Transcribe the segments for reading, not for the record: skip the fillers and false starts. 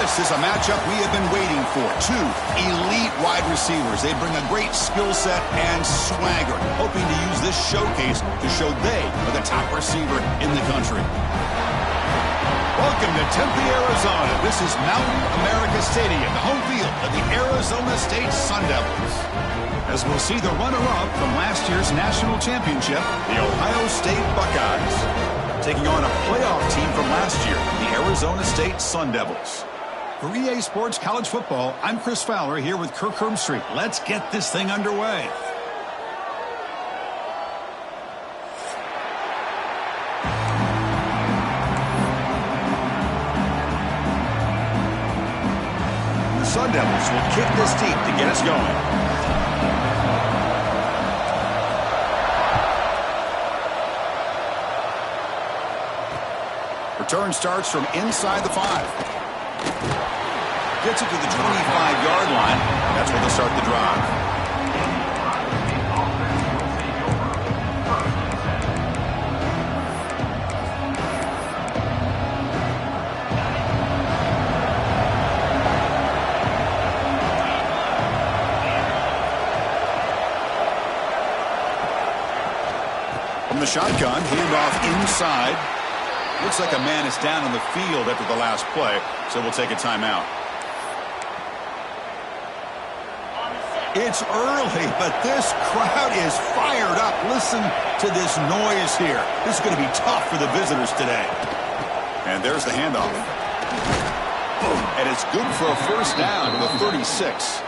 This is a matchup we have been waiting for. Two elite wide receivers. They bring a great skill set and swagger, hoping to use this showcase to show they are the top receiver in the country. Welcome to Tempe, Arizona. This is Mountain America Stadium, the home field of the Arizona State Sun Devils. As we'll see the runner-up from last year's national championship, the Ohio State Buckeyes, taking on a playoff team from last year, the Arizona State Sun Devils. For EA Sports College Football, I'm Chris Fowler here with Kirk Herbstreit. Let's get this thing underway. The Sun Devils will kick this deep to get us going. Return starts from inside the 5. Gets it to the 25-yard line. That's where they'll start the drive. From the shotgun, handoff inside. Looks like a man is down on the field after the last play, so we'll take a timeout. It's early, but this crowd is fired up. Listen to this noise here. This is going to be tough for the visitors today. And there's the handoff. And it's good for a first down to the 36.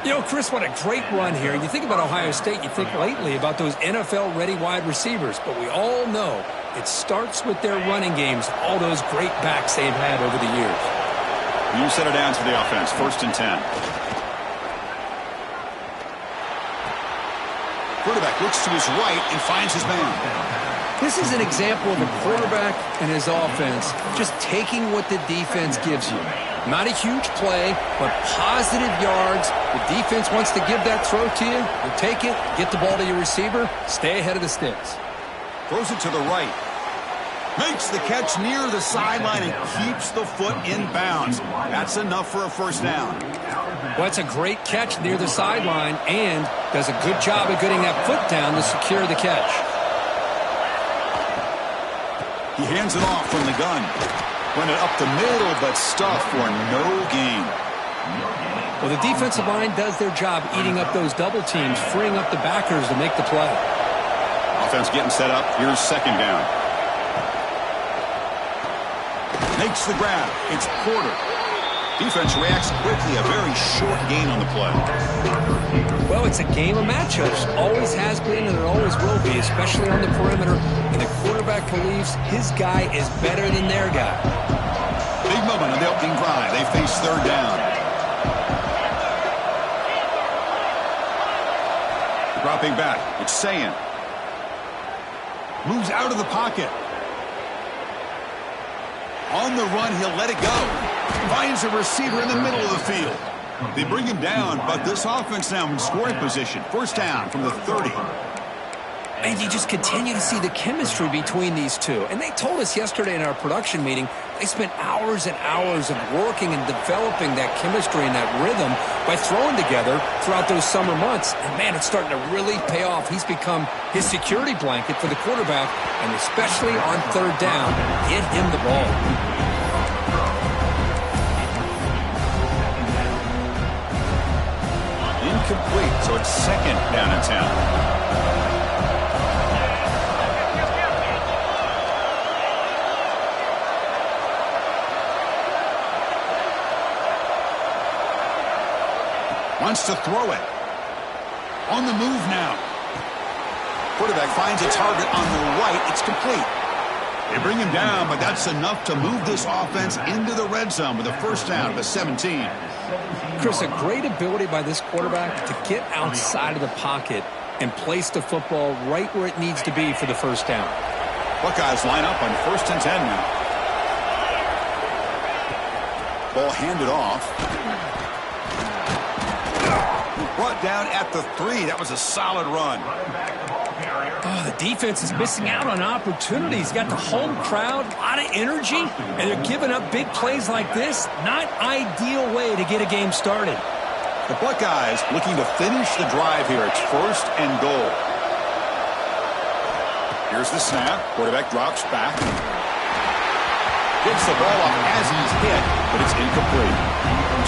You know, Chris, what a great run here. You think about Ohio State, you think lately about those NFL-ready wide receivers, but we all know it starts with their running games, all those great backs they've had over the years. You set it down to the offense, 1st and 10. Quarterback looks to his right and finds his man. This is an example of a quarterback and his offense just taking what the defense gives you. Not a huge play, but positive yards. The defense wants to give that throw to you. You take it, get the ball to your receiver, stay ahead of the sticks. Throws it to the right. Makes the catch near the sideline and keeps the foot in bounds. That's enough for a first down. Well, it's a great catch near the sideline and does a good job of getting that foot down to secure the catch. He hands it off from the gun. Run it up the middle, but stuffed for no gain. Well, the defensive line does their job eating up those double teams, freeing up the backers to make the play. Offense getting set up. Here's 2nd down. Makes the grab. It's Porter. Defense reacts quickly. A very short gain on the play. Well, it's a game of matchups. Always has been and it always will be, especially on the perimeter. And the quarterback believes his guy is better than their guy. Big moment on the opening drive. They face 3rd down. Dropping back. It's Sayin. Moves out of the pocket. On the run, he'll let it go. Finds a receiver in the middle of the field. They bring him down, but this offense now in scoring position. 1st down from the 30. And you just continue to see the chemistry between these two. And they told us yesterday in our production meeting, they spent hours and hours of working and developing that chemistry and that rhythm by throwing together throughout those summer months. And, man, it's starting to really pay off. He's become his security blanket for the quarterback, and especially on 3rd down, get him the ball. Incomplete, so it's 2nd down and 10. Wants to throw it. On the move now. Quarterback finds a target on the right. It's complete. They bring him down, but that's enough to move this offense into the red zone with a first down to 17. Chris, a great ability by this quarterback to get outside of the pocket and place the football right where it needs to be for the first down. Buckeyes line up on 1st and 10 now. Ball handed off. Brought down at the 3. That was a solid run. Oh, the defense is missing out on opportunities. Got the home crowd, a lot of energy, and they're giving up big plays like this. Not ideal way to get a game started. The Buckeyes looking to finish the drive here. It's 1st and goal. Here's the snap. Quarterback drops back. Gets the ball off as he's hit, but it's incomplete.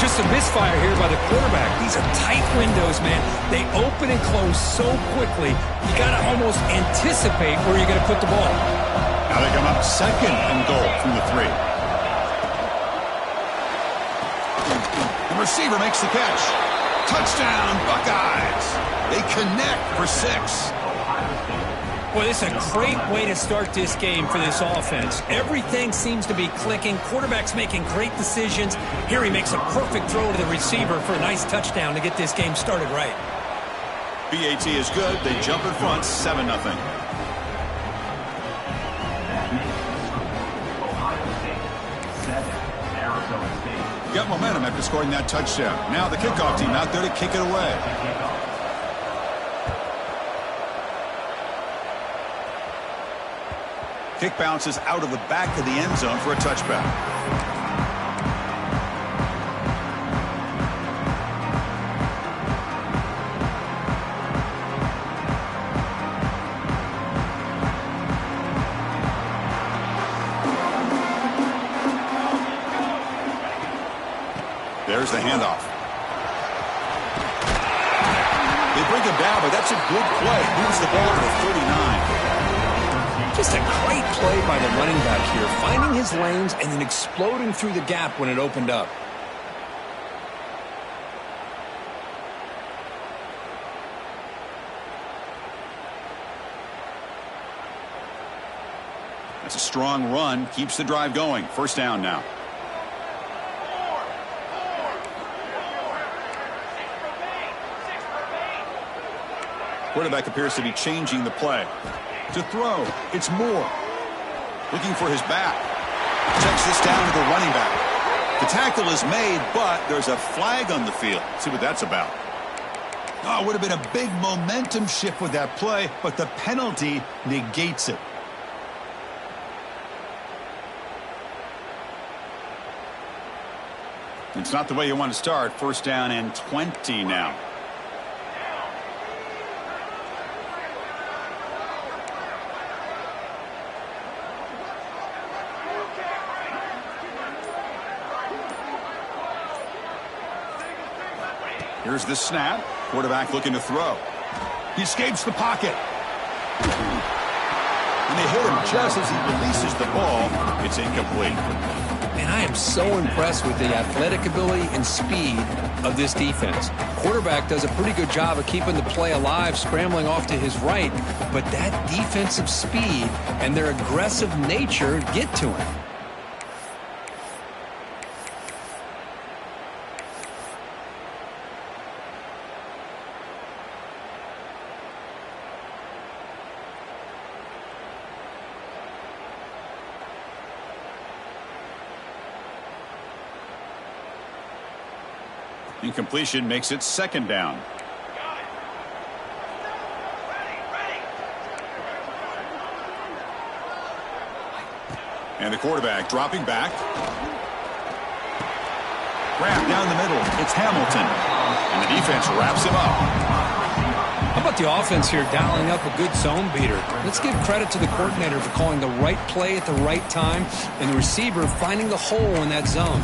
Just a misfire here by the quarterback. These are tight windows, man. They open and close so quickly. You got to almost anticipate where you're going to put the ball. Now they come up 2nd and goal from the 3. The receiver makes the catch. Touchdown, Buckeyes. They connect for 6. Boy, this is a great way to start this game for this offense. Everything seems to be clicking. Quarterback's making great decisions. Here he makes a perfect throw to the receiver for a nice touchdown to get this game started right. BAT is good. They jump in front, 7-0. Got momentum after scoring that touchdown. Now the kickoff team out there to kick it away. Kick bounces out of the back of the end zone for a touchback. There's the handoff. They bring him down, but that's a good play. Moves the ball to the 39. Just a great play by the running back here, finding his lanes and then exploding through the gap when it opened up. That's a strong run, keeps the drive going. 1st down now. Quarterback appears to be changing the play. To throw, it's Moore. Looking for his back. Checks this down to the running back. The tackle is made, but there's a flag on the field. See what that's about. Oh, it would have been a big momentum shift with that play, but the penalty negates it. It's not the way you want to start. 1st down and 20 now. Here's the snap. Quarterback looking to throw. He escapes the pocket. And they hit him just as he releases the ball. It's incomplete. And I am so impressed with the athletic ability and speed of this defense. Quarterback does a pretty good job of keeping the play alive, scrambling off to his right. But that defensive speed and their aggressive nature get to him. Incompletion makes it 2nd down. And the quarterback dropping back. Wrap down the middle. It's Hamilton. And the defense wraps him up. How about the offense here dialing up a good zone beater? Let's give credit to the coordinator for calling the right play at the right time and the receiver finding the hole in that zone.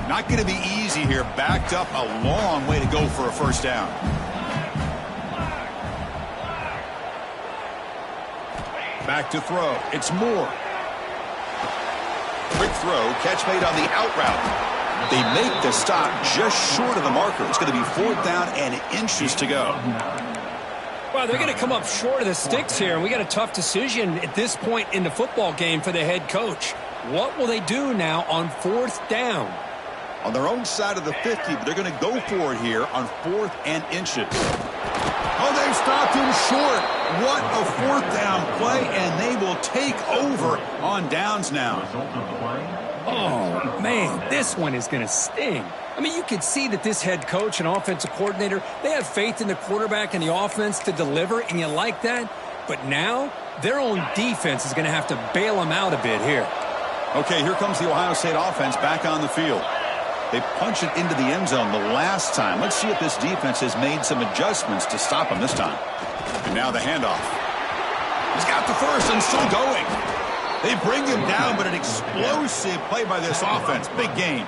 Not going to be easy here. Backed up a long way to go for a 1st down. Back to throw. It's Moore. Quick throw. Catch made on the out route. They make the stop just short of the marker. It's going to be 4th down and inches to go. Well, they're going to come up short of the sticks here, and we got a tough decision at this point in the football game for the head coach. What will they do now on 4th down? On their own side of the 50, but they're going to go for it here on 4th and inches. Oh, they've stopped him short. What a fourth down play, and they will take over on downs now. Oh, man, this one is going to sting. I mean, you can see that this head coach and offensive coordinator, they have faith in the quarterback and the offense to deliver, and you like that. But now, their own defense is going to have to bail them out a bit here. Okay, here comes the Ohio State offense back on the field. They punched it into the end zone the last time. Let's see if this defense has made some adjustments to stop him this time. And now the handoff. He's got the first and still going. They bring him down, but an explosive play by this offense. Big game.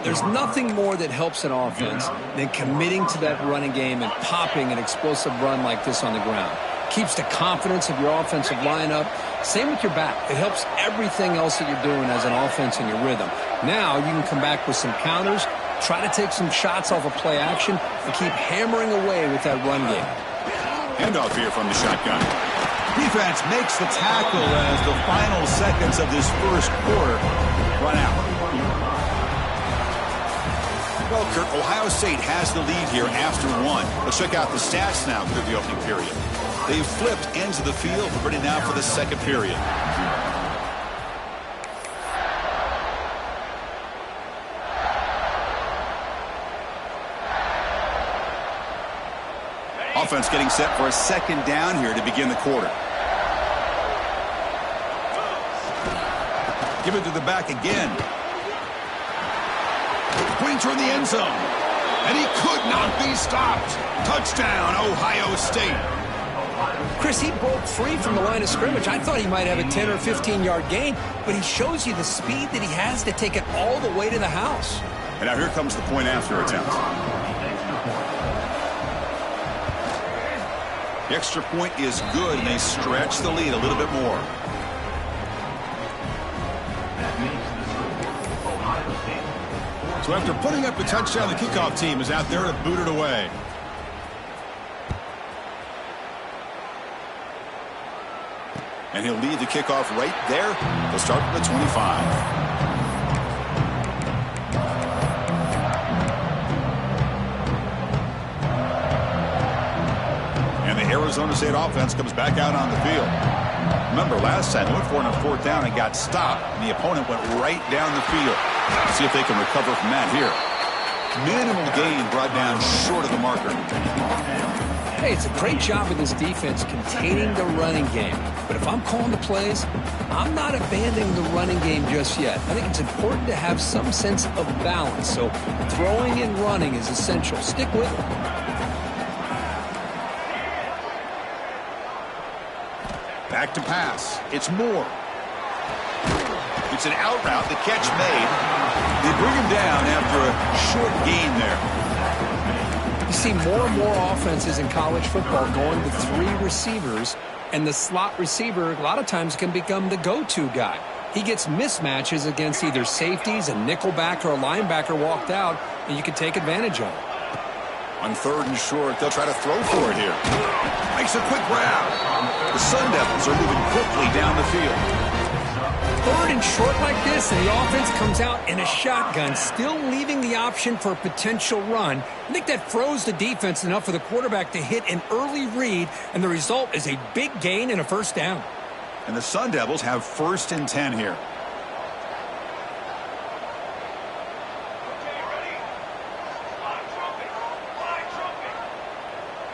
There's nothing more that helps an offense than committing to that running game and popping an explosive run like this on the ground. Keeps the confidence of your offensive lineup. Same with your back. It helps everything else that you're doing as an offense in your rhythm. Now you can come back with some counters, try to take some shots off of play action, and keep hammering away with that run game. Handoff here from the shotgun. Defense makes the tackle as the final seconds of this first quarter run out. Well, Kurt, Ohio State has the lead here after one. Let's check out the stats now through the opening period. They've flipped ends of the field. We're ready now for the second period. Offense getting set for a second down here to begin the quarter. Give it to the back again. Pointer in the end zone. And he could not be stopped. Touchdown, Ohio State. Chris, he broke free from the line of scrimmage. I thought he might have a 10 or 15-yard gain, but he shows you the speed that he has to take it all the way to the house. And now here comes the point after attempt. The extra point is good, and they stretch the lead a little bit more. So after putting up the touchdown, the kickoff team is out there to boot it away. And he'll lead the kickoff right there. They'll start from the 25. And the Arizona State offense comes back out on the field. Remember, last time they went for it on fourth down and got stopped, and the opponent went right down the field. See if they can recover from that here. Minimal gain brought down short of the marker. Hey, it's a great job of this defense containing the running game. But if I'm calling the plays, I'm not abandoning the running game just yet. I think it's important to have some sense of balance. So throwing and running is essential. Stick with it. Back to pass. It's Moore. It's an out route. The catch made. They bring him down after a short gain there. You see more and more offenses in college football going to three receivers, and the slot receiver a lot of times can become the go-to guy. He gets mismatches against either safeties, a nickelback, or a linebacker walked out, and you can take advantage of it. On third and short, they'll try to throw for it here. Makes a quick grab. The Sun Devils are moving quickly down the field. Third and short like this, and the offense comes out in a shotgun, still leaving the option for a potential run. I think that froze the defense enough for the quarterback to hit an early read, and the result is a big gain and a first down. And the Sun Devils have 1st and 10 here.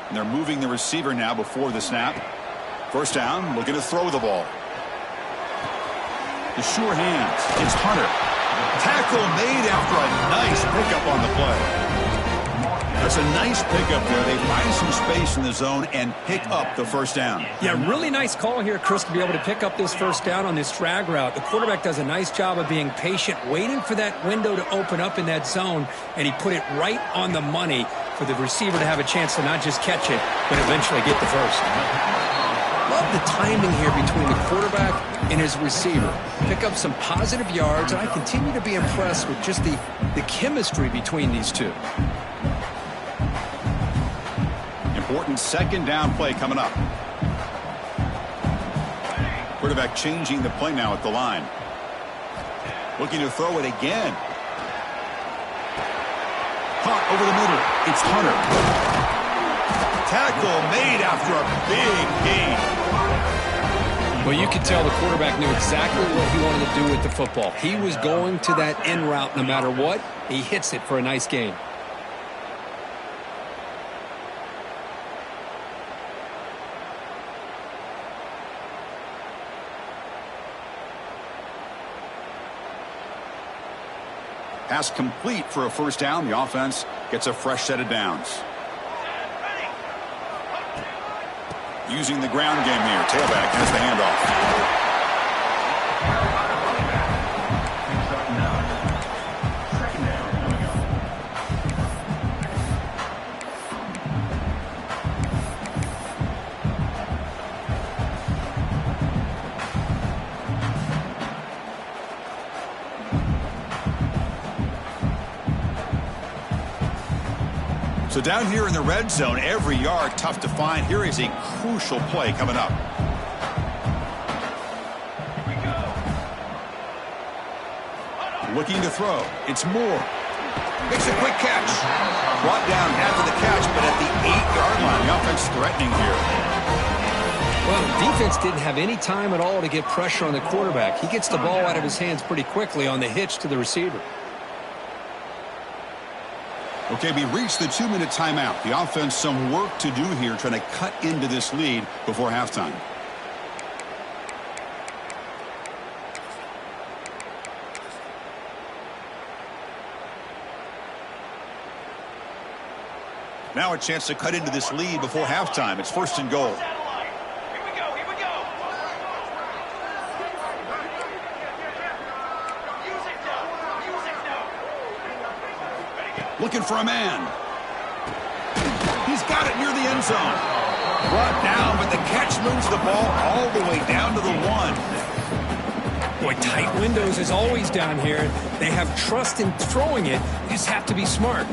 And they're moving the receiver now before the snap. First down, looking to throw the ball. The sure hands. It's Hunter. Tackle made after a nice pickup on the play. That's a nice pickup there. They find some space in the zone and pick up the first down. Yeah, really nice call here, Chris, to be able to pick up this first down on this drag route. The quarterback does a nice job of being patient, waiting for that window to open up in that zone, and he put it right on the money for the receiver to have a chance to not just catch it, but eventually get the first. Love the timing here between the quarterback and his receiver. Pick up some positive yards, and I continue to be impressed with just the chemistry between these two. Important second down play coming up. Quarterback changing the play now at the line. Looking to throw it again. Caught over the middle. It's Hunter. Tackle made after a big gain. Well, you could tell the quarterback knew exactly what he wanted to do with the football. He was going to that in route no matter what. He hits it for a nice gain. Pass complete for a first down. The offense gets a fresh set of downs. Using the ground game here. Tailback has the handoff. So down here in the red zone, every yard tough to find. Here is a crucial play coming up. Looking to throw. It's Moore. Makes a quick catch. Brought down after the catch, but at the 8-yard line. The offense threatening here. Well, the defense didn't have any time at all to get pressure on the quarterback. He gets the ball out of his hands pretty quickly on the hitch to the receiver. Okay, we reached the 2-minute timeout. The offense some work to do here trying to cut into this lead before halftime. Now a chance to cut into this lead before halftime. It's 1st and goal. Looking for a man. He's got it near the end zone. Brought down, but the catch moves the ball all the way down to the 1. Boy, tight windows is always down here. They have trust in throwing it. You just have to be smart.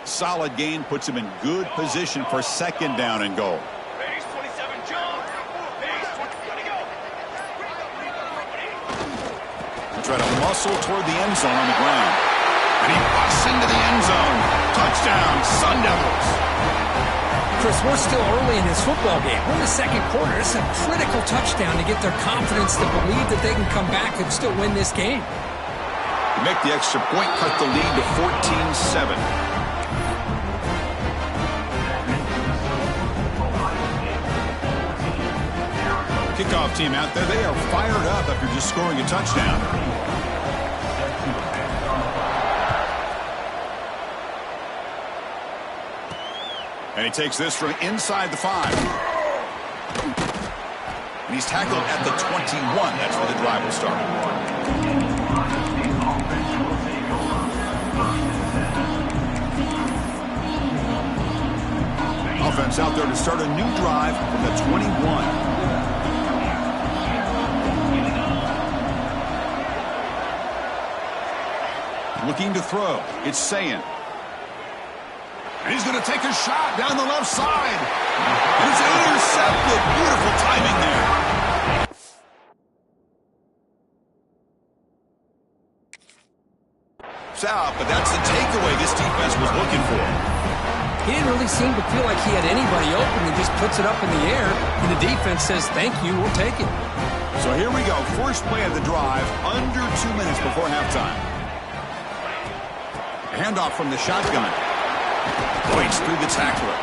Solid gain puts him in good position for 2nd down and goal. Try to muscle toward the end zone on the ground. And he busts into the end zone. Touchdown, Sun Devils. Chris, we're still early in this football game. We're in the 2nd quarter. It's a critical touchdown to get their confidence to believe that they can come back and still win this game. Make the extra point, cut the lead to 14-7. Kickoff team out there. They are fired up after just scoring a touchdown. And he takes this from inside the 5. And he's tackled at the 21. That's where the drive will start. Offense out there to start a new drive from the 21. Looking to throw. It's Sayin. And he's going to take a shot down the left side. And it's intercepted. Beautiful timing there. It's out, but that's the takeaway this defense was looking for. He didn't really seem to feel like he had anybody open. He just puts it up in the air, and the defense says, thank you, we'll take it. So here we go. First play of the drive, under 2 minutes before halftime. Handoff from the shotgun. Points through the tackler.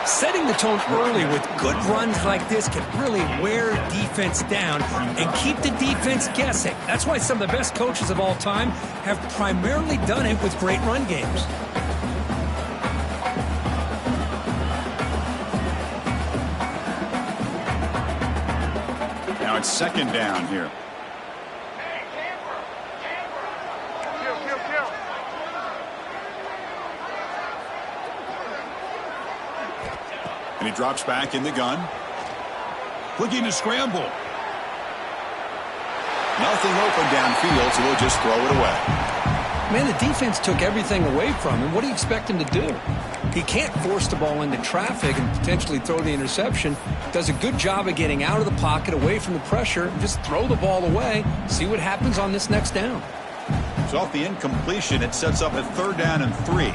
Setting the tone early with good runs like this can really wear defense down and keep the defense guessing. That's why some of the best coaches of all time have primarily done it with great run games. Now it's 2nd down here. And he drops back in the gun. Looking to scramble. Nothing open downfield, so he'll just throw it away. Man, the defense took everything away from him. What do you expect him to do? He can't force the ball into traffic and potentially throw the interception. Does a good job of getting out of the pocket, away from the pressure, just throw the ball away, see what happens on this next down. So off the incompletion, it sets up a 3rd down and 3.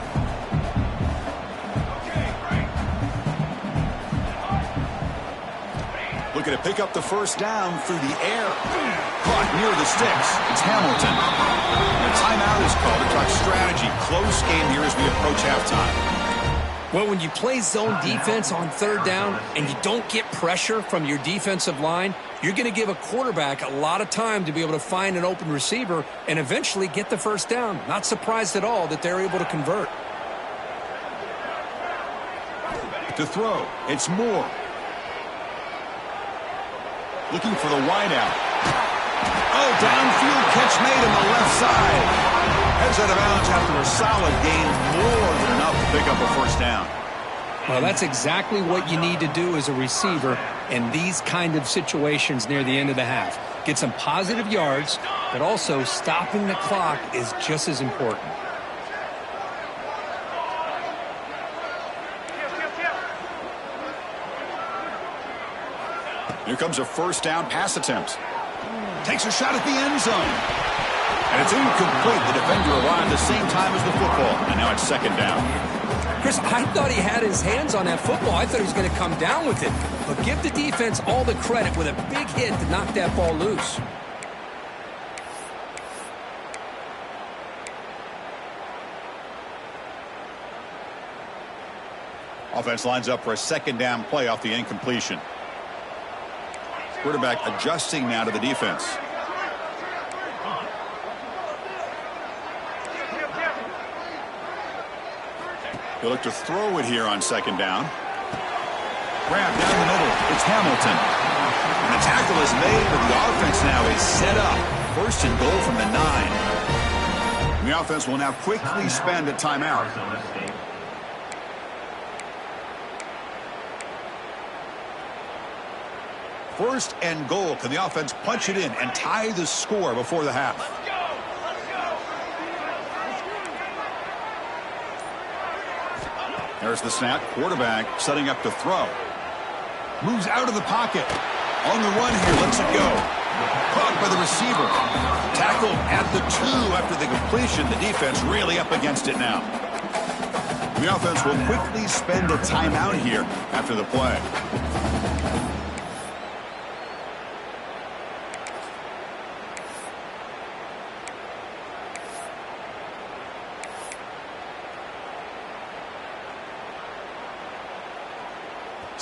Looking to pick up the first down through the air. Caught near the sticks. It's Hamilton. And a timeout is called to talk strategy. Close game here as we approach halftime. Well, when you play zone defense on 3rd down and you don't get pressure from your defensive line, you're going to give a quarterback a lot of time to be able to find an open receiver and eventually get the first down. Not surprised at all that they're able to convert. To throw, it's Moore. Looking for the wideout. Oh, downfield catch made on the left side. Heads out of bounds after a solid gain, more than enough to pick up a first down. Well, that's exactly what you need to do as a receiver in these kind of situations near the end of the half. Get some positive yards, but also stopping the clock is just as important. Here comes a first down pass attempt. Takes a shot at the end zone. And it's incomplete. The defender arrived the same time as the football. And now it's 2nd down. Chris, I thought he had his hands on that football. I thought he was going to come down with it. But give the defense all the credit with a big hit to knock that ball loose. Offense lines up for a 2nd down play off the incompletion. Quarterback adjusting now to the defense. He'll look to throw it here on 2nd down. Grab down the middle. It's Hamilton. And the tackle is made, but the offense now is set up. 1st and goal from the 9. And the offense will now quickly spend a timeout. First and goal. Can the offense punch it in and tie the score before the half? There's the snap. Quarterback setting up to throw. Moves out of the pocket. On the run here. Lets it go. Caught by the receiver. Tackled at the 2 after the completion. The defense really up against it now. The offense will quickly spend a timeout here after the play.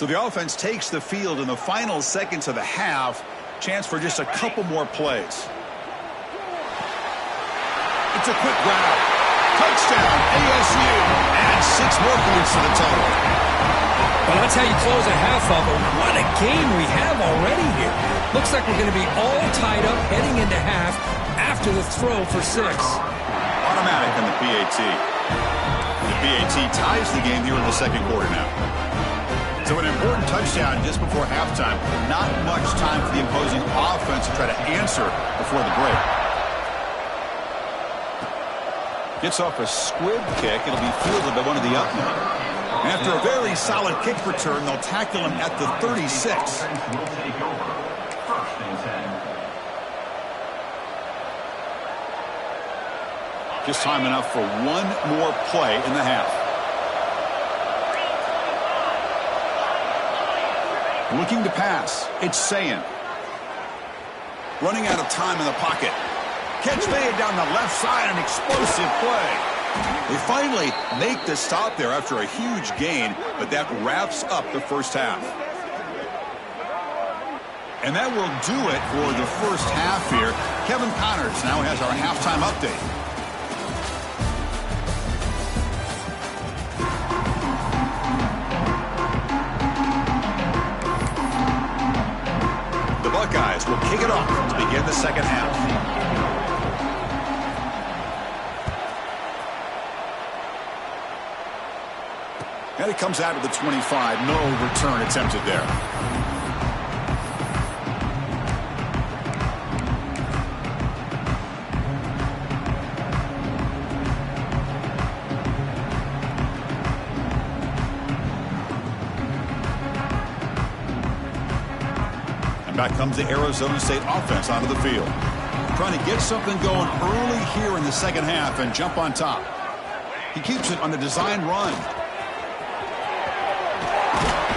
So the offense takes the field in the final seconds of the half. Chance for just a couple more plays. It's a quick grab. Touchdown, ASU. And 6 more points to the total. Well, that's how you close a half of it. What a game we have already here. Looks like we're going to be all tied up heading into half after the throw for 6. Automatic on the PAT. The PAT ties the game here in the 2nd quarter now. So an important touchdown just before halftime. Not much time for the opposing offense to try to answer before the break. Gets off a squib kick. It'll be fielded by one of the up men. After a very solid kick return, they'll tackle him at the 36. Just time enough for one more play in the half. Looking to pass. It's Sayin. Running out of time in the pocket. Catch made down the left side. An explosive play. They finally make the stop there after a huge gain, but that wraps up the first half. And that will do it for the first half here. Kevin Connors now has our halftime update. The Buckeyes will kick it off to begin the second half. And it comes out of the 25. No return attempted there. Back comes the Arizona State offense onto the field. Trying to get something going early here in the second half and jump on top. He keeps it on the design run.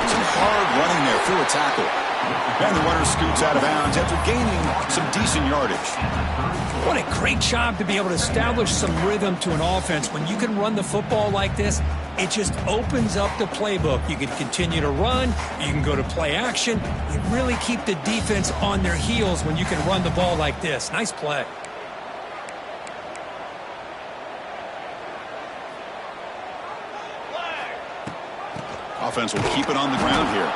Some hard running there through a tackle. And the runner scoots out of bounds after gaining some decent yardage. What a great job to be able to establish some rhythm to an offense. When you can run the football like this, it just opens up the playbook. You can continue to run. You can go to play action. You really keep the defense on their heels when you can run the ball like this. Nice play. Offense will keep it on the ground here.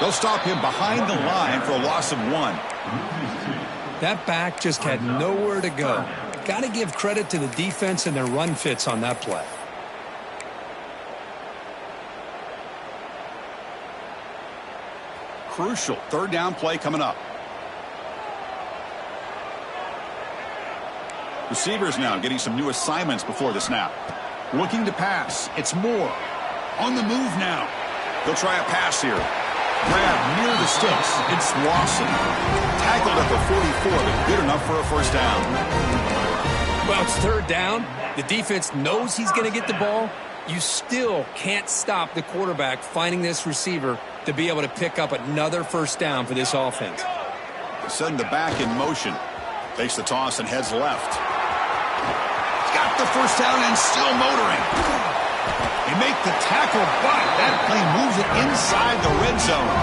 They'll stop him behind the line for a loss of 1. That back just had nowhere to go. Got to give credit to the defense and their run fits on that play. Crucial third down play coming up. Receivers now getting some new assignments before the snap. Looking to pass. It's Moore. On the move now. They'll try a pass here. Grab near the sticks. It's Lawson. Tackled at the 44, but good enough for a first down. Well, it's third down. The defense knows he's going to get the ball. You still can't stop the quarterback finding this receiver to be able to pick up another first down for this offense. Send the back in motion. Takes the toss and heads left. He's got the first down and still motoring. They make the tackle, but that play moves it inside the red zone.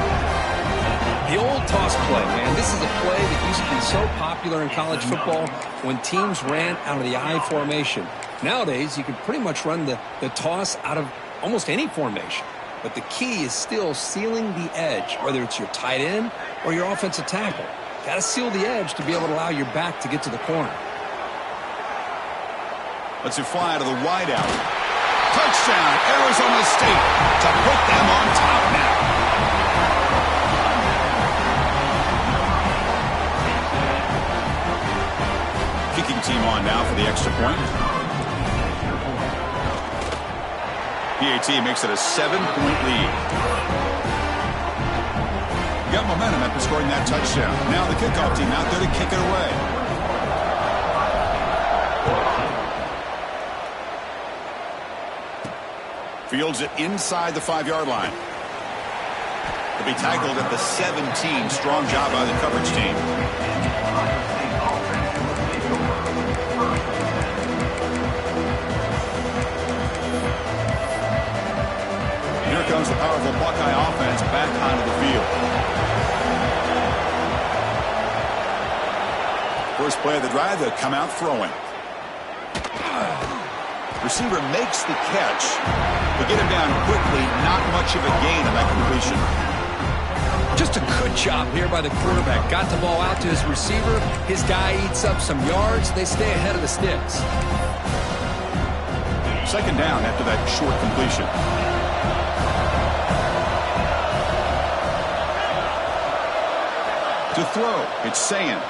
The old toss play, man. This is a play that used to be so popular in college football when teams ran out of the I formation. Nowadays, you can pretty much run the toss out of almost any formation. But the key is still sealing the edge, whether it's your tight end or your offensive tackle. Got to seal the edge to be able to allow your back to get to the corner. Let's it fly to the wideout. Touchdown, Arizona State, to put them on top now. Kicking team on now for the extra point. PAT makes it a 7-point lead. Got momentum after scoring that touchdown. Now the kickoff team out there to kick it away. Fields it inside the 5-yard line. He'll be tackled at the 17. Strong job by the coverage team. And here comes the powerful Buckeye offense back onto the field. First play of the drive, they'll come out throwing. Receiver makes the catch. They get him down quickly. Not much of a gain on that completion. Just a good job here by the quarterback. Got the ball out to his receiver. His guy eats up some yards. They stay ahead of the sticks. Second down after that short completion. To throw, it's Sayan.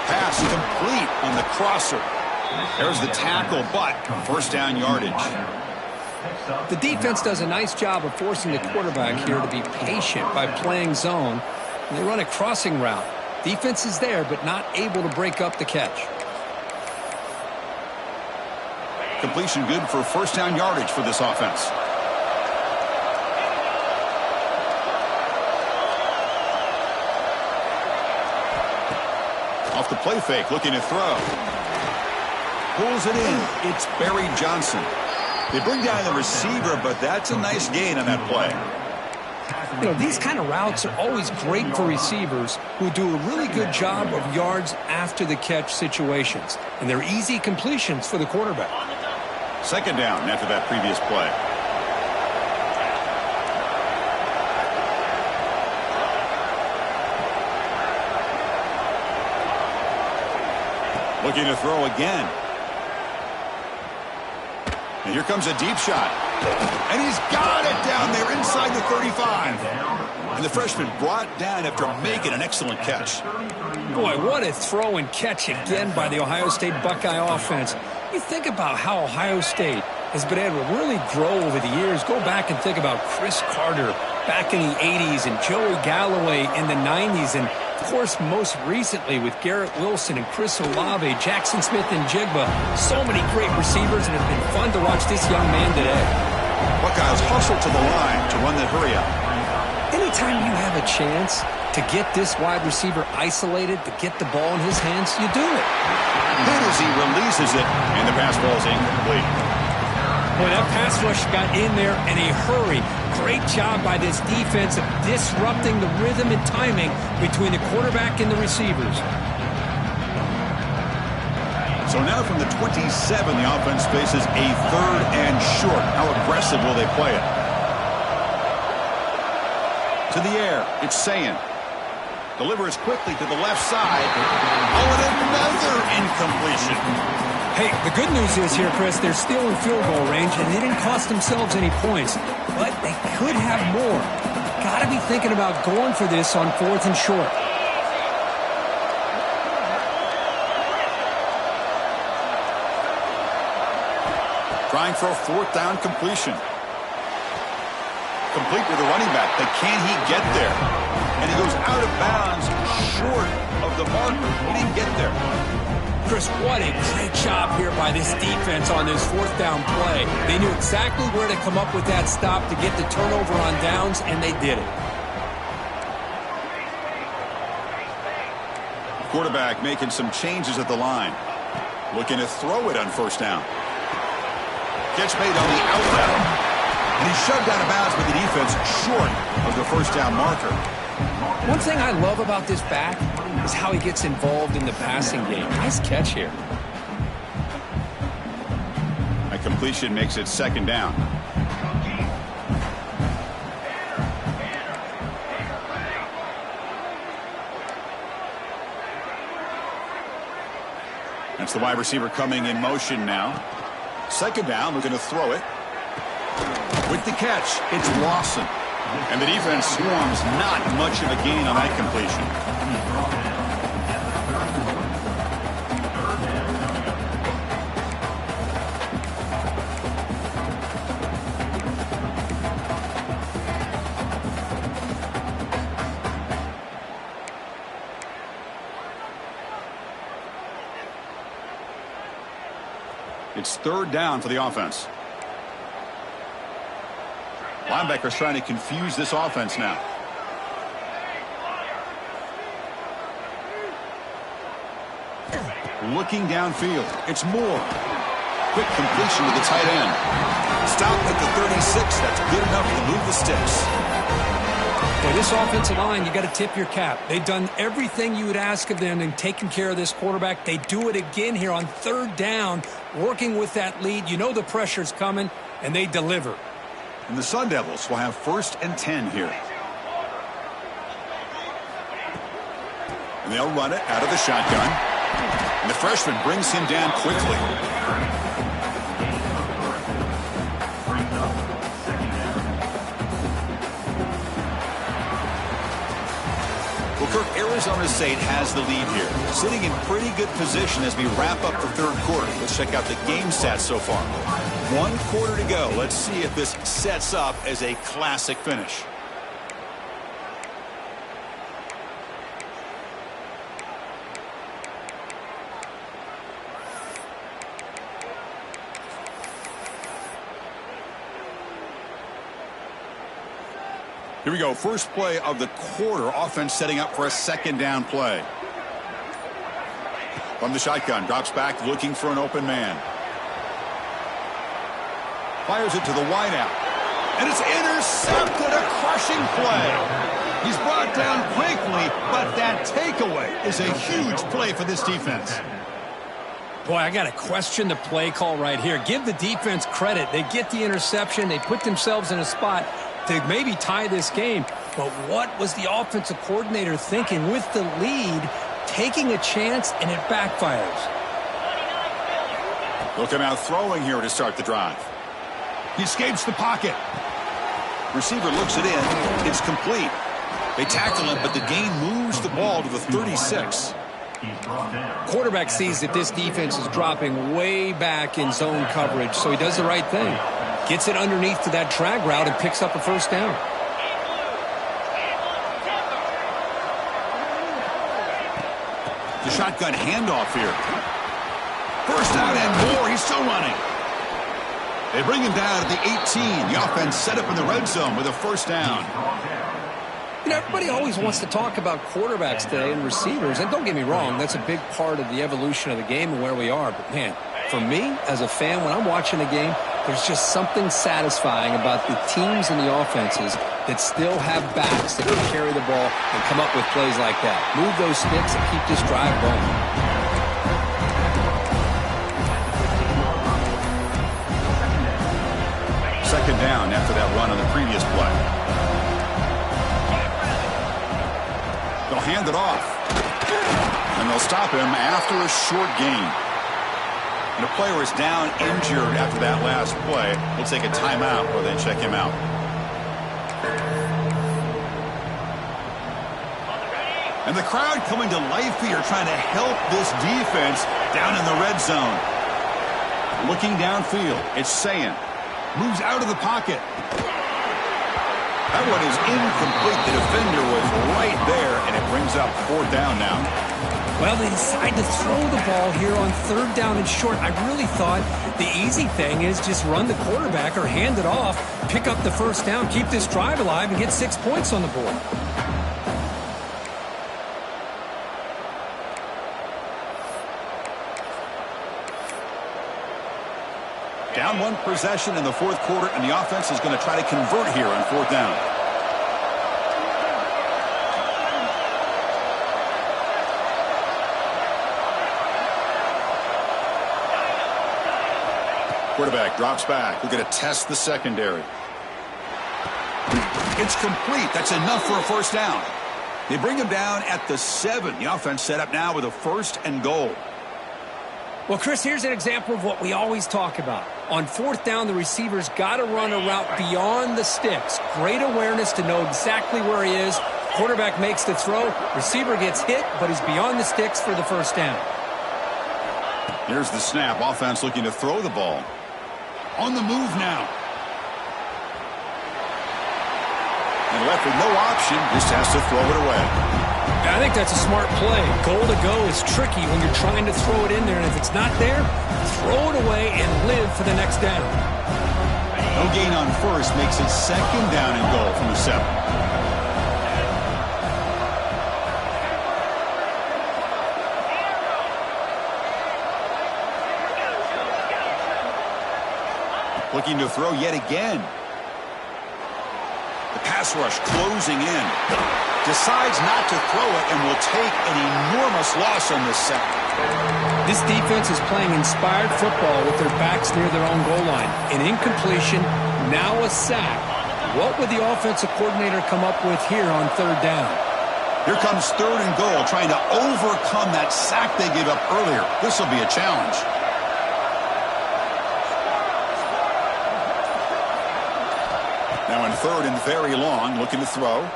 Pass complete on the crosser. There's the tackle, but first down yardage. The defense does a nice job of forcing the quarterback here to be patient by playing zone. And they run a crossing route. Defense is there, but not able to break up the catch. Completion good for first down yardage for this offense. Off the play fake, looking to throw. Pulls it in. It's Barry Johnson. They bring down the receiver, but that's a nice gain on that play. You know, these kind of routes are always great for receivers who do a really good job of yards after the catch situations. And they're easy completions for the quarterback. Second down after that previous play. Looking to throw again. And here comes a deep shot. And he's got it down there inside the 35. And the freshman brought down after making an excellent catch. Boy, what a throw and catch again by the Ohio State Buckeye offense. You think about how Ohio State has been able to really grow over the years. Go back and think about Chris Carter, back in the 80s and Joey Galloway in the 90s, and of course most recently with Garrett Wilson and Chris Olave, Jackson Smith and Jigba. So many great receivers, and it's been fun to watch this young man today. Buckeyes hustle to the line to run the hurry up. Anytime you have a chance to get this wide receiver isolated, to get the ball in his hands, you do it. Hit as he releases it, and the pass ball is incomplete. Boy, that pass rush got in there in a hurry. Great job by this defense of disrupting the rhythm and timing between the quarterback and the receivers. So now from the 27, the offense faces a 3rd and short. How aggressive will they play it? To the air, it's Sayin. Delivers quickly to the left side. Oh, and another incompletion. Hey, the good news is here, Chris, they're still in field goal range, and they didn't cost themselves any points. But they could have more. Got to be thinking about going for this on 4th and short. Trying for a 4th down completion. Complete with the running back, but can he get there? And he goes out of bounds short of the marker. He didn't get there. Chris, what a great job here by this defense on this 4th down play. They knew exactly where to come up with that stop to get the turnover on downs, and they did it. Quarterback making some changes at the line. Looking to throw it on 1st down. Catch made on the outlet. And he's shoved out of bounds with the defense short of the 1st down marker. One thing I love about this back is how he gets involved in the passing game. Nice catch here. A completion makes it 2nd down. That's the wide receiver coming in motion now. 2nd down, we're going to throw it. With the catch, it's Lawson. And the defense swarms not much of a gain on that completion. It's 3rd down for the offense. Linebackers trying to confuse this offense now. Looking downfield. It's Moore. Quick completion to the tight end. Stop at the 36. That's good enough to move the sticks. Boy, this offensive line, you got to tip your cap. They've done everything you would ask of them in taking care of this quarterback. They do it again here on 3rd down, working with that lead. You know the pressure's coming, and they deliver. And the Sun Devils will have 1st and 10 here. And they'll run it out of the shotgun. And the freshman brings him down quickly. Well, Kirk, Arizona State has the lead here. Sitting in pretty good position as we wrap up the 3rd quarter. Let's check out the game stats so far. 1 quarter to go. Let's see if this sets up as a classic finish. Here we go. First play of the quarter. Offense setting up for a 2nd down play. From the shotgun. Drops back looking for an open man. Fires it to the wideout. And it's intercepted. A crushing play. He's brought down quickly, but that takeaway is a huge play for this defense. Boy, I got to question the play call right here. Give the defense credit. They get the interception. They put themselves in a spot to maybe tie this game. But what was the offensive coordinator thinking with the lead, taking a chance, and it backfires? Looking out throwing here to start the drive. He escapes the pocket. Receiver looks it in. It's complete. They tackle him, but the gain moves the ball to the 36. Quarterback sees that this defense is dropping way back in zone coverage, so he does the right thing. Gets it underneath to that drag route and picks up a 1st down. The shotgun handoff here. First down and more. He's still running. They bring him down at the 18. The offense set up in the red zone with a first down. You know, everybody always wants to talk about quarterbacks today and receivers. And don't get me wrong, that's a big part of the evolution of the game and where we are. But, man, for me, as a fan, when I'm watching a game, there's just something satisfying about the teams and the offenses that still have backs that can carry the ball and come up with plays like that. Move those sticks and keep this drive going. Second down after that run on the previous play. They'll hand it off. And they'll stop him after a short gain. And a player is down injured after that last play. We'll take a timeout or then check him out. And the crowd coming to life here, trying to help this defense down in the red zone. Looking downfield, it's Sayan. Moves out of the pocket. That one is incomplete. The defender was right there, and it brings up fourth down now. Well, they decide to throw the ball here on third down and short. I really thought the easy thing is just run the quarterback or hand it off, pick up the first down, keep this drive alive, and get 6 points on the board. Down one possession in the fourth quarter, and the offense is going to try to convert here on fourth down. Quarterback drops back. We're going to test the secondary. It's complete. That's enough for a first down. They bring him down at the 7. The offense set up now with a first and goal. Well, Chris, here's an example of what we always talk about. On fourth down, the receiver's got to run a route beyond the sticks. Great awareness to know exactly where he is. Quarterback makes the throw. Receiver gets hit, but he's beyond the sticks for the first down. Here's the snap. Offense looking to throw the ball. On the move now. And left with no option, just has to throw it away. I think that's a smart play. Goal to go is tricky when you're trying to throw it in there, and if it's not there, throw it away and live for the next down. No gain on first makes it second down and goal from the 7. Looking to throw yet again. The pass rush closing in. Decides not to throw it and will take an enormous loss on this sack. This defense is playing inspired football with their backs near their own goal line. An incompletion, now a sack. What would the offensive coordinator come up with here on third down? Here comes third and goal, trying to overcome that sack they gave up earlier. This will be a challenge. Now in third and very long, looking to throw.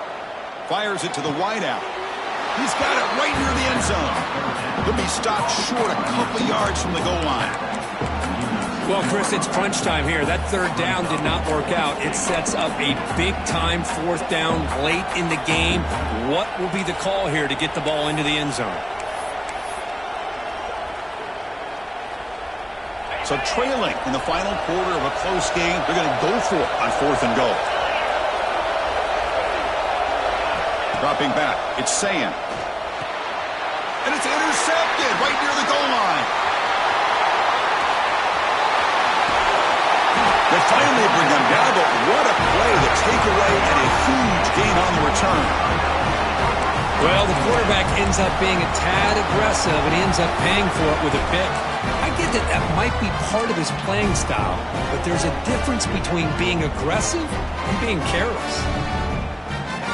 Fires it to the wideout. He's got it right near the end zone. He'll be stopped short a couple yards from the goal line. Well, Chris, it's crunch time here. That third down did not work out. It sets up a big-time fourth down late in the game. What will be the call here to get the ball into the end zone? So trailing in the final quarter of a close game, they're going to go for it on fourth and goal. Dropping back, it's Sayan. And it's intercepted right near the goal line. They finally bring them down, but what a play, the takeaway and a huge gain on the return. Well, the quarterback ends up being a tad aggressive, and he ends up paying for it with a pick. I get that that might be part of his playing style, but there's a difference between being aggressive and being careless.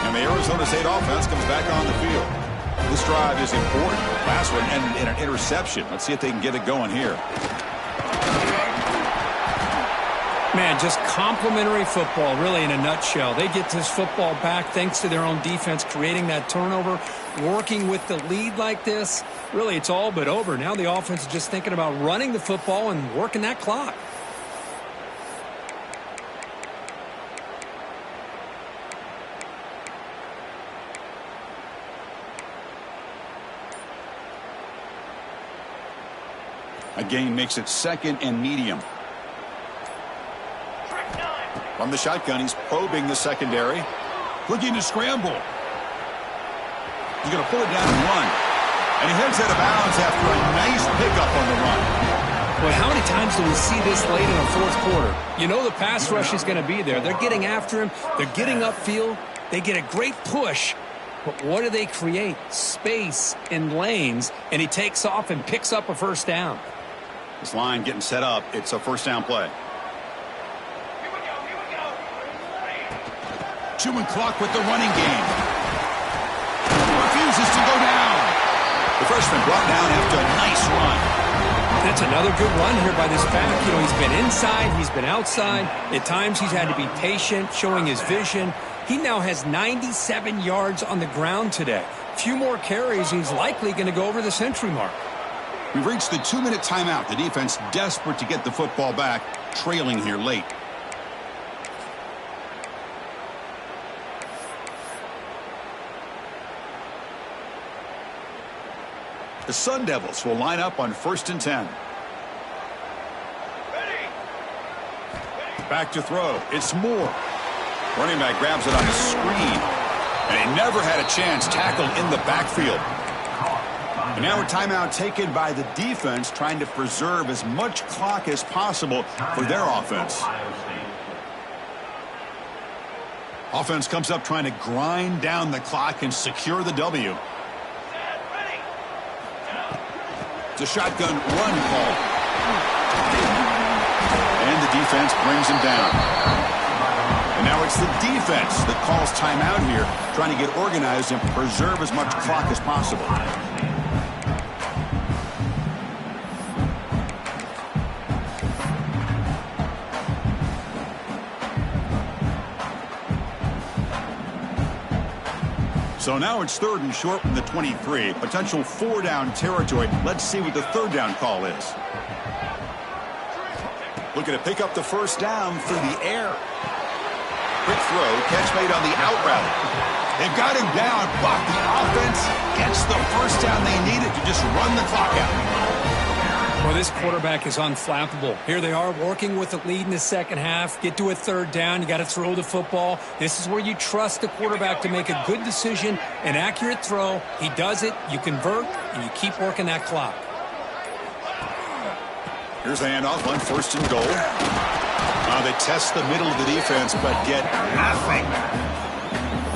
And the Arizona State offense comes back on the field. This drive is important. Last one ended in an interception. Let's see if they can get it going here. Man, just complimentary football, really, in a nutshell. They get this football back thanks to their own defense, creating that turnover, working with the lead like this. Really, it's all but over. Now the offense is just thinking about running the football and working that clock. A gain makes it second and medium. From the shotgun, he's probing the secondary. Looking to scramble. He's going to pull it down and run. And he heads out of bounds after a nice pickup on the run. Well, how many times do we see this late in the fourth quarter? You know the pass rush is going to be there. They're getting after him. They're getting upfield. They get a great push. But what do they create? Space in lanes. And he takes off and picks up a first down. This line getting set up. It's a first down play. Chewing clock with the running game. Refuses to go down. The freshman brought down after a nice run. That's another good run here by this back. You know, he's been inside, he's been outside. At times he's had to be patient, showing his vision. He now has 97 yards on the ground today. A few more carries, he's likely going to go over the century mark. We've reached the 2-minute timeout. The defense desperate to get the football back, trailing here late. The Sun Devils will line up on 1st and 10. Back to throw. It's Moore. Running back grabs it on the screen. And he never had a chance tackled in the backfield. And now a timeout taken by the defense, trying to preserve as much clock as possible for their offense. Offense comes up trying to grind down the clock and secure the W. It's a shotgun run call. And the defense brings him down. And now it's the defense that calls timeout here, trying to get organized and preserve as much clock as possible. So now it's 3rd and short from the 23. Potential 4-down territory. Let's see what the 3rd down call is. Looking to pick up the first down through the air. Quick throw. Catch made on the out route. They've got him down, but the offense gets the first down they needed to just run the clock out. Well, this quarterback is unflappable. Here they are working with the lead in the second half. Get to a 3rd down. You got to throw the football. This is where you trust the quarterback to make a good decision, an accurate throw. He does it. You convert, and you keep working that clock. Here's the handoff on 1st and goal. They test the middle of the defense, but get nothing.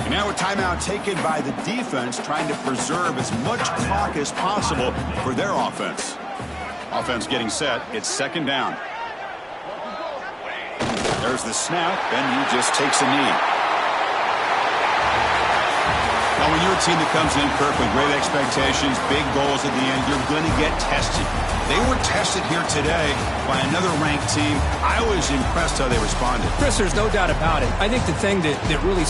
And now a timeout taken by the defense, trying to preserve as much clock as possible for their offense. Offense getting set. It's 2nd down. There's the snap, and he just takes a knee. Now, when you're a team that comes in, Kirk, with great expectations, big goals at the end, you're going to get tested. They were tested here today by another ranked team. I was impressed how they responded. Chris, there's no doubt about it. I think the thing that really